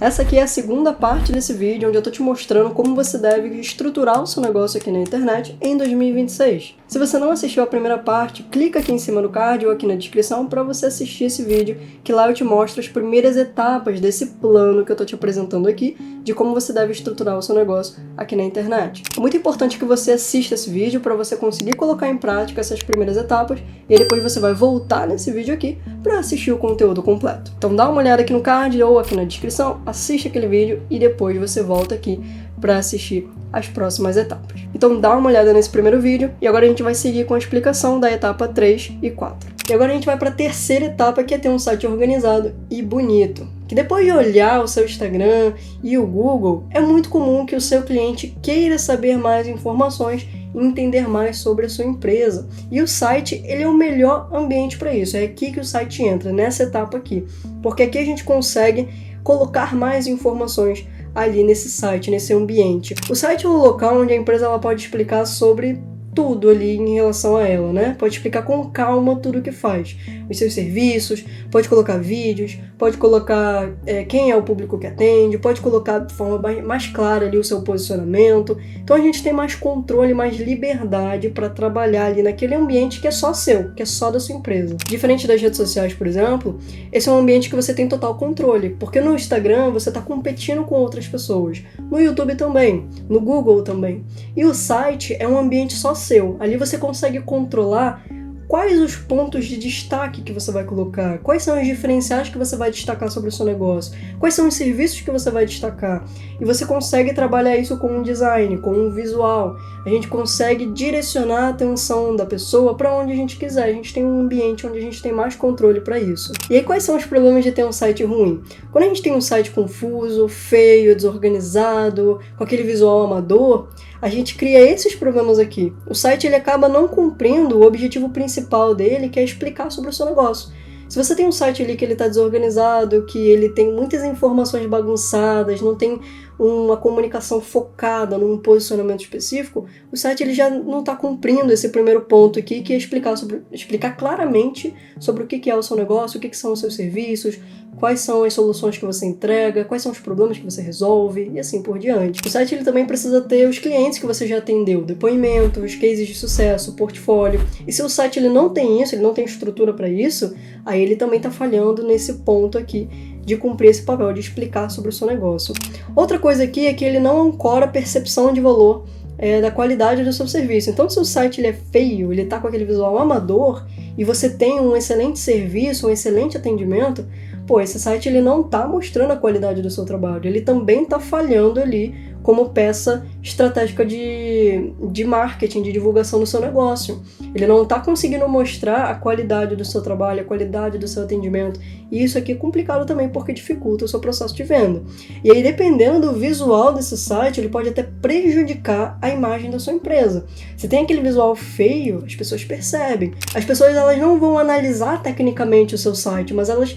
Essa aqui é a segunda parte desse vídeo, onde eu tô te mostrando como você deve estruturar o seu negócio aqui na internet em 2026. Se você não assistiu a primeira parte, clica aqui em cima do card ou aqui na descrição para você assistir esse vídeo, que lá eu te mostro as primeiras etapas desse plano que eu tô te apresentando aqui, de como você deve estruturar o seu negócio aqui na internet. É muito importante que você assista esse vídeo para você conseguir colocar em prática essas primeiras etapas, e aí depois você vai voltar nesse vídeo aqui para assistir o conteúdo completo. Então dá uma olhada aqui no card ou aqui na descrição, assiste aquele vídeo e depois você volta aqui para assistir as próximas etapas. Então dá uma olhada nesse primeiro vídeo e agora a gente vai seguir com a explicação da etapa 3 e 4. E agora a gente vai para a terceira etapa, que é ter um site organizado e bonito. Que depois de olhar o seu Instagram e o Google, é muito comum que o seu cliente queira saber mais informações e entender mais sobre a sua empresa. E o site, ele é o melhor ambiente para isso. É aqui que o site entra, nessa etapa aqui. Porque aqui a gente consegue colocar mais informações ali nesse site, nesse ambiente. O site é um local onde a empresa ela pode explicar sobre tudo ali em relação a ela, né? Pode explicar com calma tudo o que faz. Os seus serviços, pode colocar vídeos, pode colocar quem é o público que atende, pode colocar de forma mais clara ali o seu posicionamento. Então a gente tem mais controle, mais liberdade para trabalhar ali naquele ambiente que é só seu, que é só da sua empresa. Diferente das redes sociais, por exemplo, esse é um ambiente que você tem total controle, porque no Instagram você está competindo com outras pessoas, no YouTube também, no Google também. E o site é um ambiente só seu. Ali você consegue controlar quais os pontos de destaque que você vai colocar, quais são os diferenciais que você vai destacar sobre o seu negócio, quais são os serviços que você vai destacar. E você consegue trabalhar isso com um design, com um visual. A gente consegue direcionar a atenção da pessoa para onde a gente quiser. A gente tem um ambiente onde a gente tem mais controle para isso. E aí quais são os problemas de ter um site ruim? Quando a gente tem um site confuso, feio, desorganizado, com aquele visual amador, a gente cria esses problemas aqui. O site ele acaba não cumprindo o objetivo principal dele, que é explicar sobre o seu negócio. Se você tem um site ali que ele está desorganizado, que ele tem muitas informações bagunçadas, não tem uma comunicação focada num posicionamento específico, o site ele já não está cumprindo esse primeiro ponto aqui, que é explicar claramente sobre o que é o seu negócio, o que são os seus serviços, quais são as soluções que você entrega, quais são os problemas que você resolve e assim por diante. O site ele também precisa ter os clientes que você já atendeu, depoimentos, cases de sucesso, portfólio. E se o site ele não tem isso, ele não tem estrutura para isso, aí ele também está falhando nesse ponto aqui de cumprir esse papel de explicar sobre o seu negócio. Outra coisa aqui é que ele não ancora a percepção de valor da qualidade do seu serviço. Então, se o site ele é feio, ele está com aquele visual amador e você tem um excelente serviço, um excelente atendimento, esse site ele não está mostrando a qualidade do seu trabalho, ele também está falhando ali como peça estratégica de marketing, de divulgação do seu negócio. Ele não está conseguindo mostrar a qualidade do seu trabalho, a qualidade do seu atendimento. E isso aqui é complicado também porque dificulta o seu processo de venda. E aí, dependendo do visual desse site, ele pode até prejudicar a imagem da sua empresa. Se tem aquele visual feio, as pessoas percebem. As pessoas elas não vão analisar tecnicamente o seu site, mas elas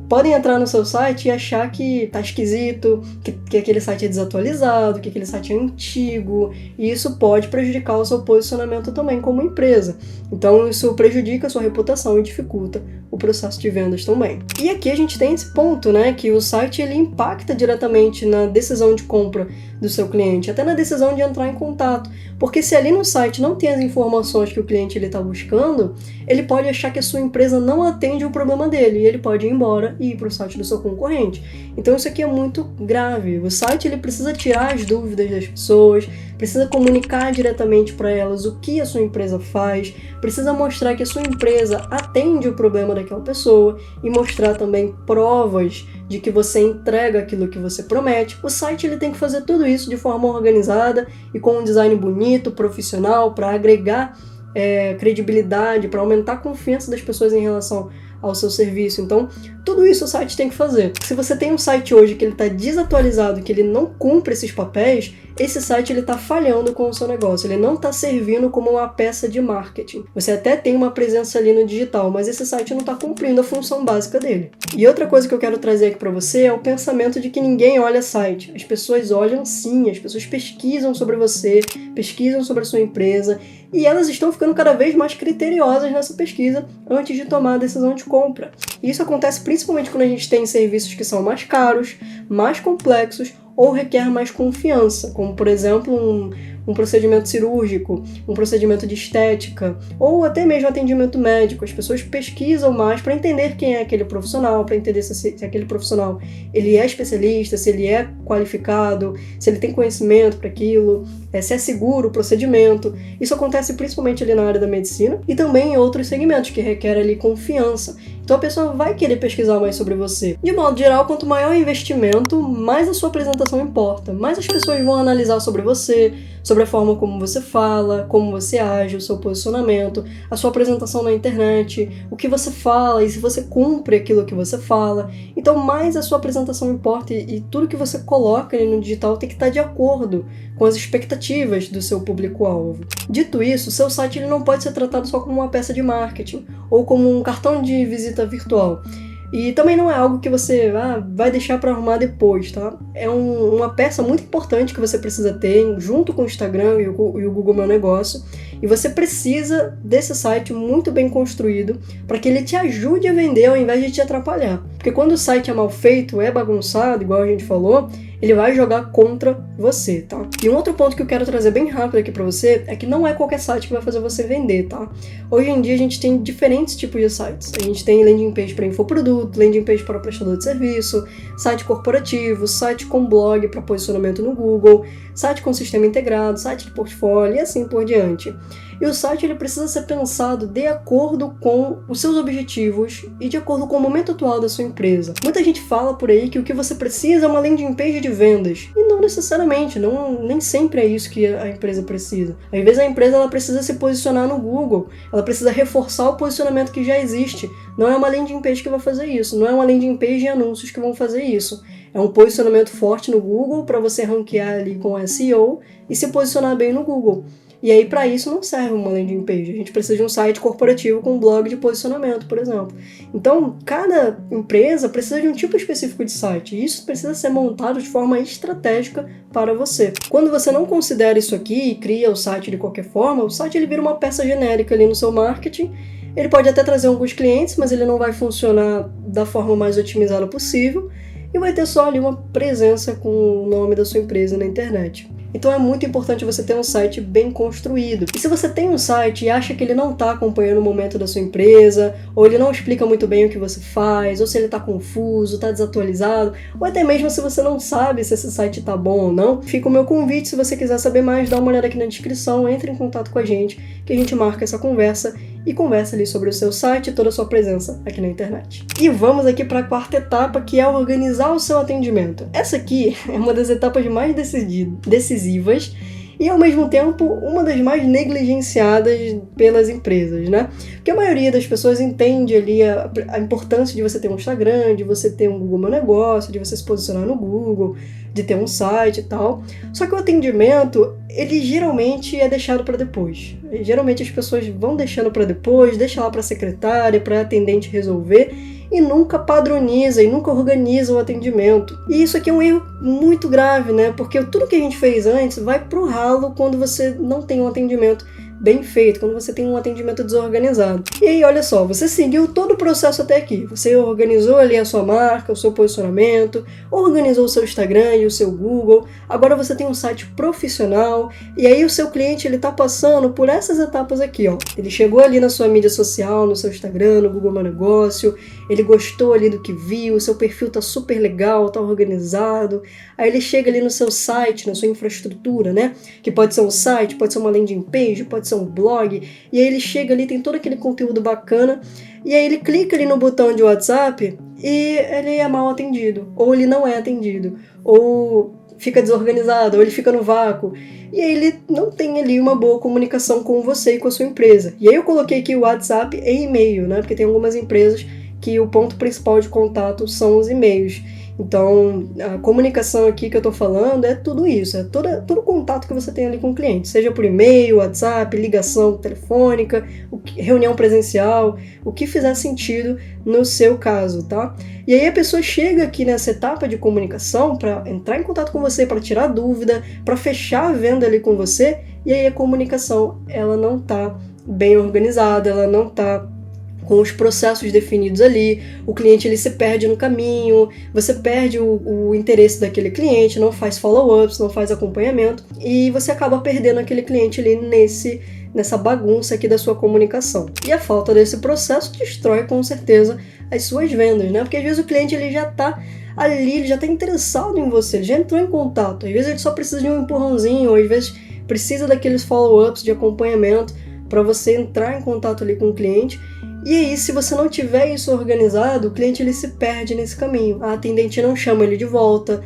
podem entrar no seu site e achar que tá esquisito, que aquele site é desatualizado, que aquele site é antigo, e isso pode prejudicar o seu posicionamento também como empresa. Então isso prejudica a sua reputação e dificulta o processo de vendas também. E aqui a gente tem esse ponto, né, que o site ele impacta diretamente na decisão de compra do seu cliente, até na decisão de entrar em contato, porque se ali no site não tem as informações que o cliente está buscando, ele pode achar que a sua empresa não atende o problema dele, e ele pode ir embora e ir para o site do seu concorrente. Então isso aqui é muito grave. O site ele precisa tirar as dúvidas das pessoas, precisa comunicar diretamente para elas o que a sua empresa faz, precisa mostrar que a sua empresa atende o problema daquela pessoa e mostrar também provas de que você entrega aquilo que você promete. O site ele tem que fazer tudo isso de forma organizada e com um design bonito, profissional, para agregar credibilidade, para aumentar a confiança das pessoas em relação ao seu serviço. Então, tudo isso o site tem que fazer. Se você tem um site hoje que ele está desatualizado, que ele não cumpre esses papéis, esse site ele está falhando com o seu negócio, ele não está servindo como uma peça de marketing. Você até tem uma presença ali no digital, mas esse site não está cumprindo a função básica dele. E outra coisa que eu quero trazer aqui para você é o pensamento de que ninguém olha site. As pessoas olham sim, as pessoas pesquisam sobre você, pesquisam sobre a sua empresa, e elas estão ficando cada vez mais criteriosas nessa pesquisa antes de tomar a decisão de compra. E isso acontece principalmente quando a gente tem serviços que são mais caros, mais complexos ou requer mais confiança, como por exemplo um procedimento cirúrgico, um procedimento de estética, ou até mesmo atendimento médico. As pessoas pesquisam mais para entender quem é aquele profissional, para entender se aquele profissional ele é especialista, se ele é qualificado, se ele tem conhecimento para aquilo, se é seguro o procedimento. Isso acontece principalmente ali na área da medicina e também em outros segmentos que requer ali confiança. Então a pessoa vai querer pesquisar mais sobre você. De modo geral, quanto maior o investimento, mais a sua apresentação importa, mais as pessoas vão analisar sobre você, sobre a forma como você fala, como você age, o seu posicionamento, a sua apresentação na internet, o que você fala e se você cumpre aquilo que você fala. Então mais a sua apresentação importa e tudo que você coloca ali no digital tem que estar de acordo com as expectativas do seu público-alvo. Dito isso, o seu site ele não pode ser tratado só como uma peça de marketing ou como um cartão de visita virtual. E também não é algo que você vai deixar para arrumar depois, tá? É uma peça muito importante que você precisa ter junto com o Instagram e o Google Meu Negócio. E você precisa desse site muito bem construído para que ele te ajude a vender ao invés de te atrapalhar. Porque quando o site é mal feito, é bagunçado, igual a gente falou, ele vai jogar contra você, tá? E um outro ponto que eu quero trazer bem rápido aqui pra você é que não é qualquer site que vai fazer você vender, tá? Hoje em dia a gente tem diferentes tipos de sites. A gente tem landing page para infoproduto, landing page para prestador de serviço, site corporativo, site com blog para posicionamento no Google, site com sistema integrado, site de portfólio e assim por diante. E o site ele precisa ser pensado de acordo com os seus objetivos e de acordo com o momento atual da sua empresa. Muita gente fala por aí que o que você precisa é uma landing page de vendas. E não necessariamente, nem sempre é isso que a empresa precisa. Às vezes a empresa ela precisa se posicionar no Google, ela precisa reforçar o posicionamento que já existe. Não é uma landing page que vai fazer isso, não é uma landing page de anúncios que vão fazer isso. É um posicionamento forte no Google para você ranquear ali com SEO e se posicionar bem no Google. E aí, para isso, não serve uma landing page. A gente precisa de um site corporativo com um blog de posicionamento, por exemplo. Então, cada empresa precisa de um tipo específico de site. E isso precisa ser montado de forma estratégica para você. Quando você não considera isso aqui e cria o site de qualquer forma, o site ele vira uma peça genérica ali no seu marketing. Ele pode até trazer alguns clientes, mas ele não vai funcionar da forma mais otimizada possível. E vai ter só ali uma presença com o nome da sua empresa na internet. Então é muito importante você ter um site bem construído. E se você tem um site e acha que ele não está acompanhando o momento da sua empresa, ou ele não explica muito bem o que você faz, ou se ele está confuso, está desatualizado, ou até mesmo se você não sabe se esse site está bom ou não, fica o meu convite. Se você quiser saber mais, dá uma olhada aqui na descrição, entre em contato com a gente, que a gente marca essa conversa e conversa ali sobre o seu site e toda a sua presença aqui na internet. E vamos aqui para a quarta etapa, que é organizar o seu atendimento. Essa aqui é uma das etapas mais decisivas e, ao mesmo tempo, uma das mais negligenciadas pelas empresas, né? Porque a maioria das pessoas entende ali a importância de você ter um Instagram, de você ter um Google Meu Negócio, de você se posicionar no Google, de ter um site e tal. Só que o atendimento, ele geralmente é deixado para depois. Geralmente as pessoas vão deixando para depois, deixa lá para a secretária, para a atendente resolver, e nunca padroniza e nunca organiza o atendimento. E isso aqui é um erro muito grave, né? Porque tudo que a gente fez antes vai pro ralo quando você não tem um atendimento bem feito, quando você tem um atendimento desorganizado. E aí, olha só, você seguiu todo o processo até aqui. Você organizou ali a sua marca, o seu posicionamento, organizou o seu Instagram e o seu Google. Agora você tem um site profissional e aí o seu cliente ele tá passando por essas etapas aqui, ó. Ele chegou ali na sua mídia social, no seu Instagram, no Google Meu Negócio, ele gostou ali do que viu, o seu perfil tá super legal, tá organizado. Aí ele chega ali no seu site, na sua infraestrutura, né? Que pode ser um site, pode ser uma landing page, pode ser um blog, e aí ele chega ali, tem todo aquele conteúdo bacana, e aí ele clica ali no botão de WhatsApp e ele é mal atendido, ou ele não é atendido, ou fica desorganizado, ou ele fica no vácuo, e aí ele não tem ali uma boa comunicação com você e com a sua empresa. E aí eu coloquei aqui o WhatsApp e e-mail, né? Porque tem algumas empresas que o ponto principal de contato são os e-mails. Então, a comunicação aqui que eu tô falando é tudo isso, é todo o contato que você tem ali com o cliente, seja por e-mail, WhatsApp, ligação telefônica, reunião presencial, o que fizer sentido no seu caso, tá? E aí a pessoa chega aqui nessa etapa de comunicação para entrar em contato com você, para tirar dúvida, para fechar a venda ali com você, e aí a comunicação, ela não tá bem organizada, ela não tá com os processos definidos ali, o cliente ele se perde no caminho, você perde o interesse daquele cliente, não faz follow-ups, não faz acompanhamento, e você acaba perdendo aquele cliente ali nessa bagunça aqui da sua comunicação. E a falta desse processo destrói com certeza as suas vendas, né? Porque às vezes o cliente ele já tá ali, ele já tá interessado em você, ele já entrou em contato, às vezes ele só precisa de um empurrãozinho, ou às vezes precisa daqueles follow-ups de acompanhamento para você entrar em contato ali com o cliente. E aí, se você não tiver isso organizado, o cliente ele se perde nesse caminho. A atendente não chama ele de volta,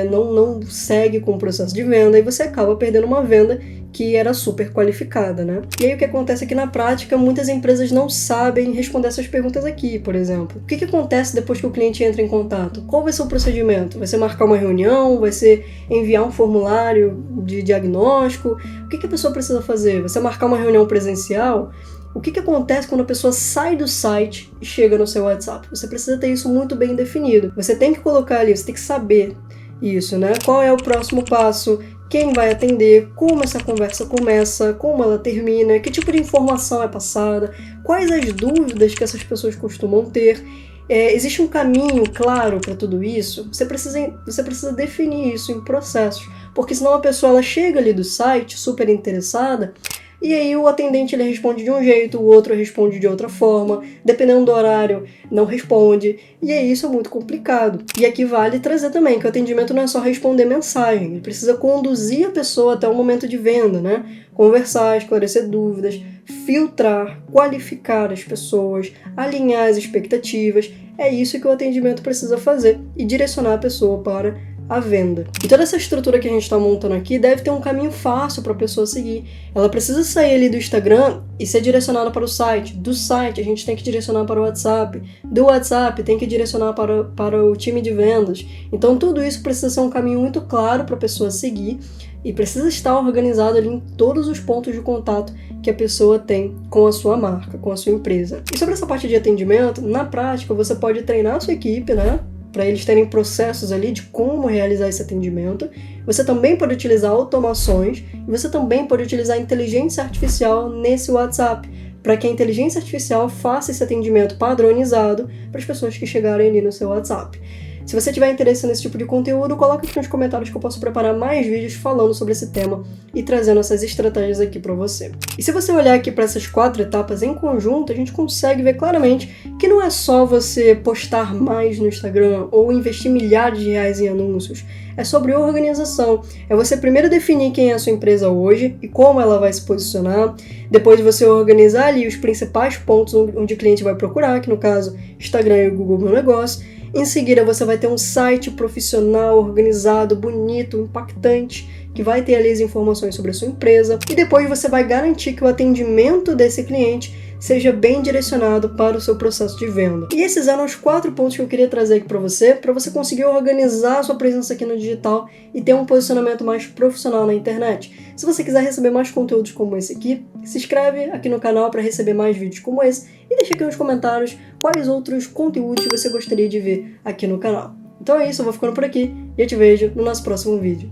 não segue com o processo de venda, e você acaba perdendo uma venda que era super qualificada, né? E aí o que acontece aqui na prática, muitas empresas não sabem responder essas perguntas aqui, por exemplo. O que acontece depois que o cliente entra em contato? Qual vai ser o procedimento? Vai ser marcar uma reunião? Vai ser enviar um formulário de diagnóstico? O que a pessoa precisa fazer? Vai ser marcar uma reunião presencial? O que acontece quando a pessoa sai do site e chega no seu WhatsApp? Você precisa ter isso muito bem definido. Você tem que colocar ali, você tem que saber isso, né? Qual é o próximo passo? Quem vai atender? Como essa conversa começa? Como ela termina? Que tipo de informação é passada? Quais as dúvidas que essas pessoas costumam ter? Existe um caminho claro para tudo isso? Você precisa definir isso em processos, porque senão a pessoa ela chega ali do site super interessada, e aí o atendente ele responde de um jeito, o outro responde de outra forma, dependendo do horário, não responde, e aí isso é muito complicado. E aqui vale trazer também que o atendimento não é só responder mensagem, ele precisa conduzir a pessoa até o momento de venda, né? Conversar, esclarecer dúvidas, filtrar, qualificar as pessoas, alinhar as expectativas, é isso que o atendimento precisa fazer e direcionar a pessoa para a venda. E toda essa estrutura que a gente está montando aqui deve ter um caminho fácil para a pessoa seguir. Ela precisa sair ali do Instagram e ser direcionada para o site. Do site a gente tem que direcionar para o WhatsApp. Do WhatsApp tem que direcionar para o time de vendas. Então tudo isso precisa ser um caminho muito claro para a pessoa seguir e precisa estar organizado ali em todos os pontos de contato que a pessoa tem com a sua marca, com a sua empresa. E sobre essa parte de atendimento, na prática você pode treinar a sua equipe, né? Para eles terem processos ali de como realizar esse atendimento. Você também pode utilizar automações e você também pode utilizar inteligência artificial nesse WhatsApp, para que a inteligência artificial faça esse atendimento padronizado para as pessoas que chegarem ali no seu WhatsApp. Se você tiver interesse nesse tipo de conteúdo, coloca aqui nos comentários que eu posso preparar mais vídeos falando sobre esse tema e trazendo essas estratégias aqui para você. E se você olhar aqui para essas 4 etapas em conjunto, a gente consegue ver claramente que não é só você postar mais no Instagram ou investir milhares de reais em anúncios. É sobre organização. É você primeiro definir quem é a sua empresa hoje e como ela vai se posicionar. Depois você organizar ali os principais pontos onde o cliente vai procurar, que no caso Instagram e Google Meu Negócio. Em seguida, você vai ter um site profissional, organizado, bonito, impactante, que vai ter ali as informações sobre a sua empresa. E depois você vai garantir que o atendimento desse cliente seja bem direcionado para o seu processo de venda. E esses eram os 4 pontos que eu queria trazer aqui para você conseguir organizar a sua presença aqui no digital e ter um posicionamento mais profissional na internet. Se você quiser receber mais conteúdos como esse aqui, se inscreve aqui no canal para receber mais vídeos como esse e deixa aqui nos comentários quais outros conteúdos você gostaria de ver aqui no canal. Então é isso, eu vou ficando por aqui e eu te vejo no nosso próximo vídeo.